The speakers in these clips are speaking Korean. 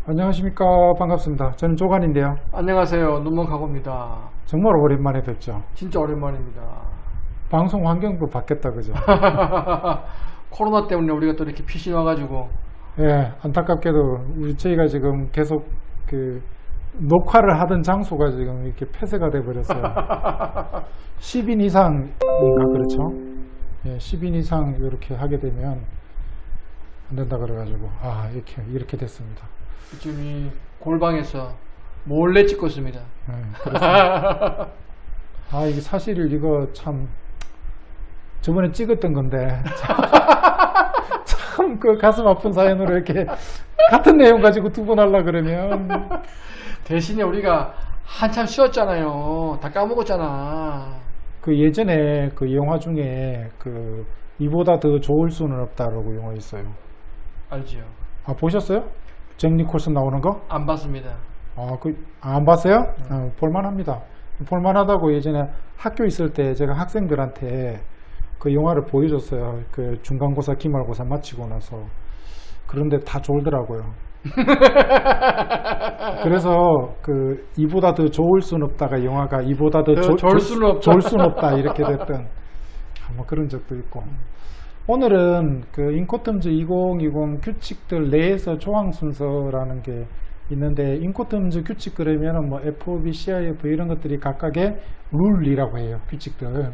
안녕하십니까. 반갑습니다. 저는 조간인데요. 안녕하세요. 눈먼카고입니다. 정말 오랜만에 뵙죠. 진짜 오랜만입니다. 방송 환경도 바뀌었다 그죠? 코로나 때문에 우리가 또 이렇게 PC 와가지고 예, 안타깝게도 저희가 지금 계속 녹화를 하던 장소가 지금 이렇게 폐쇄가 돼 버렸어요. 10인 이상인가 그렇죠? 예, 10인 이상 이렇게 하게 되면 안 된다 그래가지고 이렇게 됐습니다. 지금 이 골방에서 몰래 찍고 있습니다. 예, 그렇습니다. 이게 사실 이거 참 저번에 찍었던 건데 참 그 가슴 아픈 사연으로 이렇게 같은 내용 가지고 두 번 하려 그러면 대신에 우리가 한참 쉬었잖아요. 다 까먹었잖아. 그 예전에 그 영화 중에 이보다 더 좋을 수는 없다라고 영화 있어요. 알지요? 보셨어요? 잭 니콜슨 나오는 거? 안 봤습니다. 안 봤어요? 볼만합니다. 볼만하다고 예전에 학교 있을 때 제가 학생들한테 그 영화를 보여줬어요. 그 중간고사, 기말고사 마치고 나서. 그런데 다 졸더라고요. 그래서 이보다 더 좋을 순 없다가 영화가 이보다 더 좋을 수는 없다 이렇게 됐던 뭐 그런 적도 있고. 오늘은 인코텀즈 2020 규칙들 내에서 조항 순서라는 게 있는데, 인코텀즈 규칙 그러면은 뭐 FOB, CIF 이런 것들이 각각의 룰이라고 해요. 규칙들.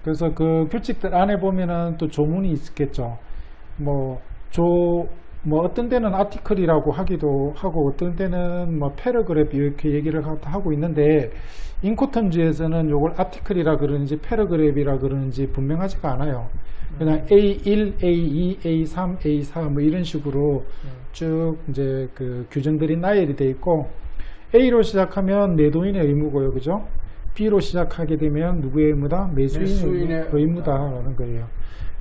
그래서 그 규칙들 안에 보면은 또 조문이 있겠죠. 어떤 데는 아티클이라고 하기도 하고, 어떤 때는 패러그래프 이렇게 얘기를 하고 있는데, 인코텀즈에서는 요걸 아티클이라 그러는지 패러그래프이라 그러는지 분명하지가 않아요. 그냥 A1, A2, A3, A4 이런 식으로 쭉 이제 규정들이 나열이 돼 있고, A로 시작하면 내도인의 의무고요, 그죠? B로 시작하게 되면 누구의 의무다? 매수인의 의무다라는 거예요.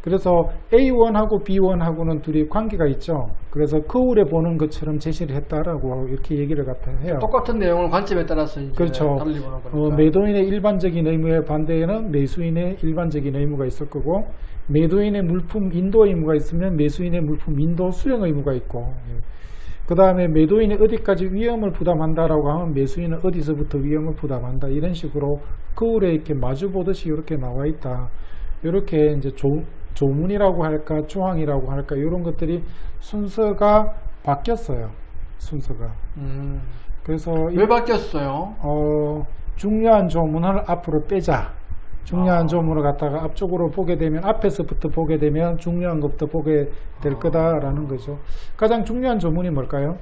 그래서 A1하고 B1하고는 둘이 관계가 있죠. 그래서 거울에 보는 것처럼 제시를 했다라고 이렇게 얘기를 갖다 해요. 똑같은 내용을 관점에 따라서 이제 그렇죠. 달리 보는 거니까. 매도인의 일반적인 의무에 반대에는 매수인의 일반적인 의무가 있을 거고, 매도인의 물품 인도 의무가 있으면 매수인의 물품 인도 수령 의무가 있고, 그 다음에 매도인이 어디까지 위험을 부담한다라고 하면 매수인은 어디서부터 위험을 부담한다, 이런 식으로 거울에 이렇게 마주 보듯이 이렇게 나와 있다. 이렇게 이제 조문이라고 할까 조항이라고 할까 이런 것들이 순서가 바뀌었어요. 순서가. 그래서 왜 바뀌었어요? 중요한 조문을 앞으로 빼자. 중요한 조문을 갖다가 앞쪽으로 보게 되면, 앞에서부터 보게 되면 중요한 것부터 보게 될 거다라는 거죠. 가장 중요한 조문이 뭘까요?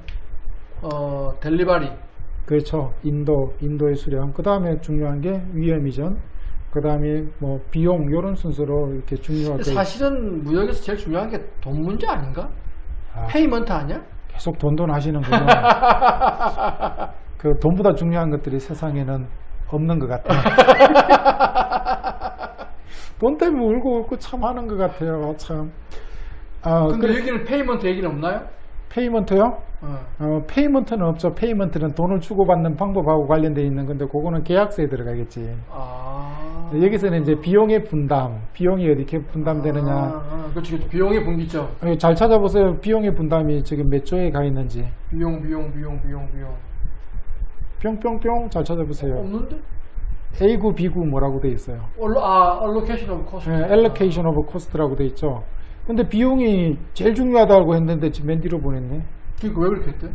델리바리. 그렇죠. 인도의 수령. 그 다음에 중요한 게 위험 이전. 그 다음에 비용, 이런 순서로 이렇게 중요하게. 사실은 무역에서 제일 중요한 게 돈 문제 아닌가? 페이먼트 아니야? 계속 돈 하시는군요. 돈보다 중요한 것들이 세상에는 없는 것 같아요. 돈 때문에 울고 참 하는 것 같아요. 참. 근데 여기는 페이먼트 얘기는 없나요? 페이먼트요? 페이먼트는 없죠. 페이먼트는 돈을 주고받는 방법하고 관련되어 있는 건데, 그거는 계약서에 들어가겠지. 여기서는 이제 비용의 분담, 비용이 어떻게 분담되느냐. 그렇죠. 비용의 분기점. 잘 찾아보세요. 비용의 분담이 지금 몇 조에 가 있는지. 비용. 뿅뿅뿅 잘 찾아보세요. 없는데? A구, B구 뭐라고 돼 있어요? allocation of cost. allocation of cost라고 돼 있죠. 근데 비용이 제일 중요하다고 했는데 지금 맨 뒤로 보냈네. 그러니까 왜 그렇게 했대?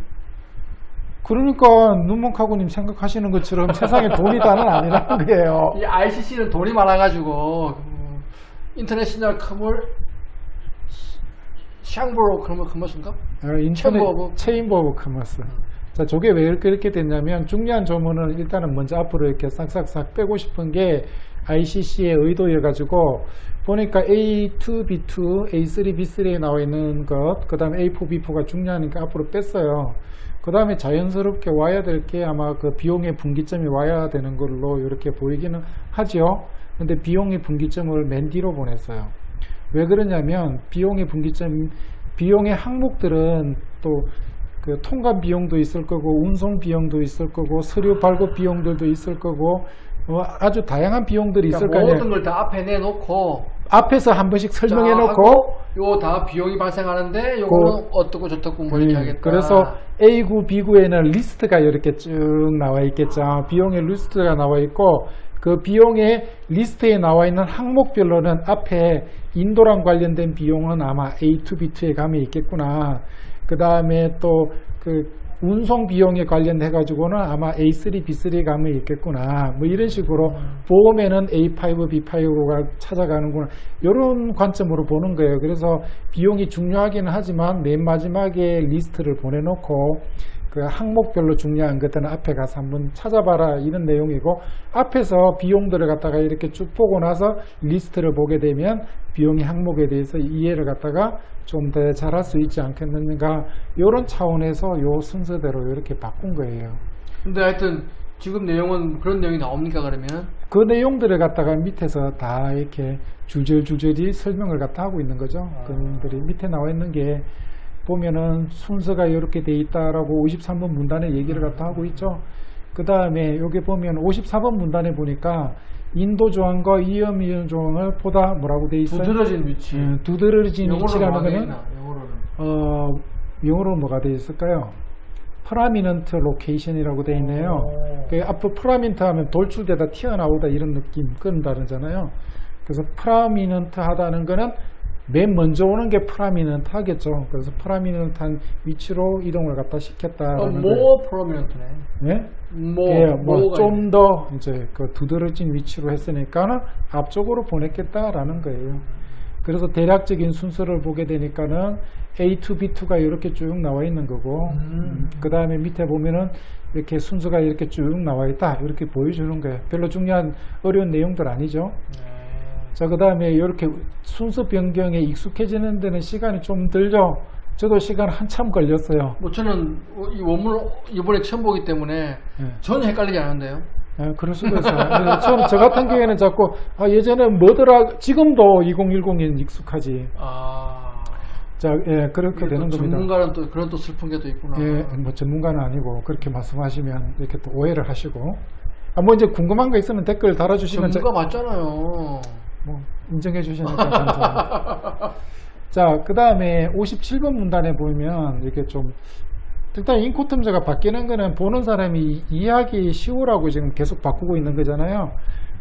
그러니까 눈먼카고님 생각하시는 것처럼 세상에 돈이 다는 아니라는 거예요. 이 ICC는 돈이 많아가지고 인터내셔널 샹브로 커머스인가? 체인버 오브 커머스. 자, 저게 왜 이렇게 됐냐면, 중요한 조문을 일단은 먼저 앞으로 이렇게 싹싹싹 빼고 싶은 게 ICC의 의도여가지고, 보니까 A2, B2, A3, B3에 나와 있는 것, 그 다음에 A4, B4가 중요하니까 앞으로 뺐어요. 그 다음에 자연스럽게 와야 될 게 아마 비용의 분기점이 와야 되는 걸로 이렇게 보이기는 하죠. 근데 비용의 분기점을 맨 뒤로 보냈어요. 왜 그러냐면, 비용의 항목들은 또 통관 비용도 있을 거고, 운송 비용도 있을 거고, 서류 발급 비용들도 있을 거고, 아주 다양한 비용들이 있을 거 아니에요. 모든 걸 다 앞에 내놓고, 앞에서 한 번씩 설명해 놓고, 요 다 비용이 발생하는데 요거는 어떻고 저떻고 뭐 이렇게 하겠다. 그래서 A구, B구에는 리스트가 이렇게 쭉 나와 있겠죠. 비용의 리스트가 나와 있고 그 비용의 리스트에 나와 있는 항목별로는 앞에 인도랑 관련된 비용은 아마 A2, B2에 가면 있겠구나. 그 다음에 또 그 운송 비용에 관련해 가지고는 아마 A3, B3에 가면 있겠구나. 뭐 이런 식으로 보험에는 A5, B5가 찾아가는구나. 이런 관점으로 보는 거예요. 그래서 비용이 중요하기는 하지만 맨 마지막에 리스트를 보내놓고 그 항목별로 중요한 것들은 앞에 가서 한번 찾아봐라 이런 내용이고, 앞에서 비용들을 갖다가 이렇게 쭉 보고 나서 리스트를 보게 되면 비용의 항목에 대해서 이해를 갖다가 좀 더 잘할 수 있지 않겠는가, 이런 차원에서 요 순서대로 이렇게 바꾼 거예요. 근데 하여튼 지금 내용은 그런 내용이 나옵니까 그러면? 그 내용들을 갖다가 밑에서 다 이렇게 줄줄줄줄이 설명을 갖다 하고 있는 거죠. 그 내용들이 밑에 나와 있는 게 보면은 순서가 이렇게 돼 있다라고 53번 문단에 얘기를 갖다 하고 있죠. 그 다음에 여기 보면 54번 문단에 보니까 인도 조항과 위험 조항을 보다 뭐라고 돼 있어요? 두드러진 위치. 두드러진 위치라는 거는 영어로는 영어로 뭐가 돼 있을까요? 프라미넌트 로케이션이라고 돼 있네요. 그 앞으로 프라미넌트 하면 돌출되다 튀어나오다 이런 느낌, 그런 단어잖아요. 그래서 프라미넌트 하다는 거는 맨 먼저 오는 게 프라미넌트 하겠죠. 그래서 프라미넌트한 위치로 이동을 갖다 시켰다라는 거예요. 프라미넌트네. 네? 좀 더 이제 그 두드러진 위치로 했으니까는 앞쪽으로 보냈겠다라는 거예요. 그래서 대략적인 순서를 보게 되니까는 A2, B2가 이렇게 쭉 나와 있는 거고, 그 다음에 밑에 보면은 이렇게 순서가 이렇게 쭉 나와 있다, 이렇게 보여주는 거예요. 별로 중요한 어려운 내용들 아니죠. 자, 그 다음에 이렇게 순서 변경에 익숙해지는 데는 시간이 좀 들죠. 저도 시간 한참 걸렸어요. 뭐 저는 이 원문을 이번에 처음 보기 때문에 전혀 헷갈리지 않은데요. 그럴 수도 있어요. 저 같은 경우에는 자꾸 예전에 뭐더라, 지금도 2010엔 익숙하지. 자, 그렇게 되는 겁니다. 전문가는 또 그런 또 슬픈 게 또 있구나. 뭐 전문가는 아니고 그렇게 말씀하시면 이렇게 또 오해를 하시고. 뭐 이제 궁금한 거 있으면 댓글 달아주시면 전문가 맞잖아요. 뭐 인정해 주시니까 감사합니다. 자, 그 다음에 57번 문단에 보면 이렇게 좀 일단 인코텀즈가 바뀌는 거는 보는 사람이 이해하기 쉬우라고 지금 계속 바꾸고 있는 거잖아요.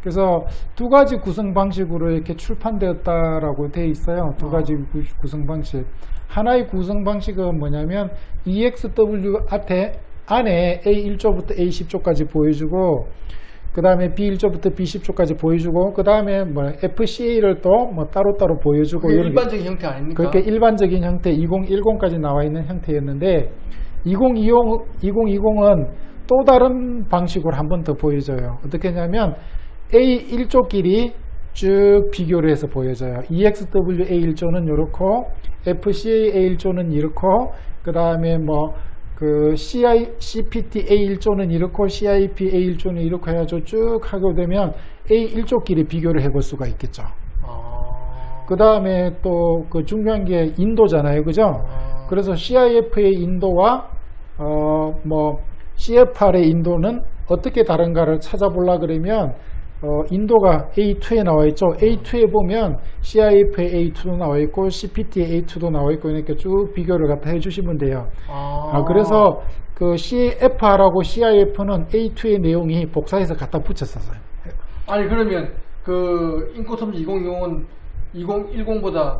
그래서 두 가지 구성 방식으로 이렇게 출판되었다라고 되어 있어요. 두 가지 구성 방식. 하나의 구성 방식은 뭐냐면 EXW 안에 A1조부터 A10조까지 보여주고, 그 다음에 B1조부터 B10조까지 보여주고, 그 다음에 뭐 FCA를 또 뭐 따로따로 보여주고, 일반적인 형태 아닙니까? 그렇게 일반적인 형태 2010까지 나와 있는 형태였는데, 2020은 또 다른 방식으로 한 번 더 보여줘요. 어떻게 하냐면 A1조끼리 쭉 비교를 해서 보여줘요. EXW A1조는 이렇고, FCA A1조는 이렇고, 그 다음에 뭐 그 CPT A1조는 이렇고, CIP A1조는 이렇게 해가지고 쭉 하게 되면 A1조끼리 비교를 해볼 수가 있겠죠. 그 다음에 또 그 중요한 게 인도잖아요, 그죠? 그래서 CIF의 인도와 뭐 CFR의 인도는 어떻게 다른가를 찾아보려 그러면 인도가 A2에 나와 있죠. A2에 보면 CIF의 A2도 나와 있고 CPT의 A2도 나와 있고, 이렇게 쭉 비교를 갖다 해주시면 돼요. 그래서 그 CFR하고 CIF는 A2의 내용이 복사해서 갖다 붙였었어요. 아니 그러면 그 인코텀즈 2020은 2010보다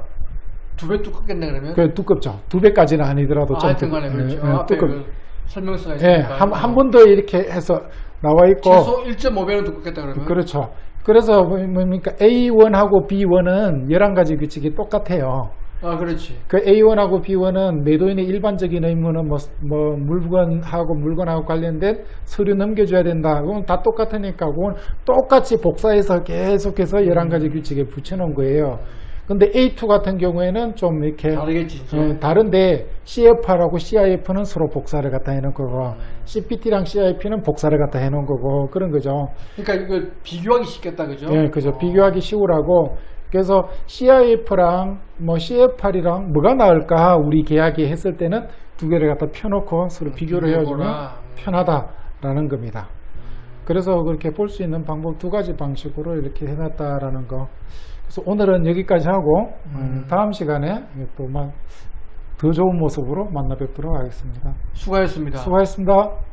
2배 두껍겠네 그러면? 그 두껍죠. 2배까지는 아니더라도 좀 하여튼간에 그렇죠. 그 설명서가 있으니까. 한 번 더 이렇게 해서 나와 있고, 최소 1.5배는 두껍겠다 그러면? 그렇죠. 그래서 뭡니까 A1하고 B1은 11가지 규칙이 똑같아요. 그렇지. 그 A1하고 B1은 매도인의 일반적인 의무는 뭐 물건하고 관련된 서류 넘겨줘야 된다. 그건 다 똑같으니까 그건 똑같이 복사해서 계속해서 11가지 규칙에 붙여놓은 거예요. 근데 A2 같은 경우에는 좀 이렇게 다르겠지. 다른데 CFR하고 CIF는 서로 복사를 갖다 해놓은 거고, CPT랑 CIP는 복사를 갖다 해놓은 거고, 그런 거죠. 그러니까 이거 비교하기 쉽겠다, 그죠? 네, 그죠. 비교하기 쉬우라고. 그래서 CIF랑 뭐 CFR이랑 뭐가 나을까 우리 계약이 했을 때는 두 개를 갖다 펴놓고 서로 비교를 해주면 편하다라는 겁니다. 그래서 그렇게 볼 수 있는 방법 두 가지 방식으로 이렇게 해놨다라는 거. 그래서 오늘은 여기까지 하고 다음 시간에 또 더 좋은 모습으로 만나 뵙도록 하겠습니다. 수고하셨습니다. 수고하셨습니다.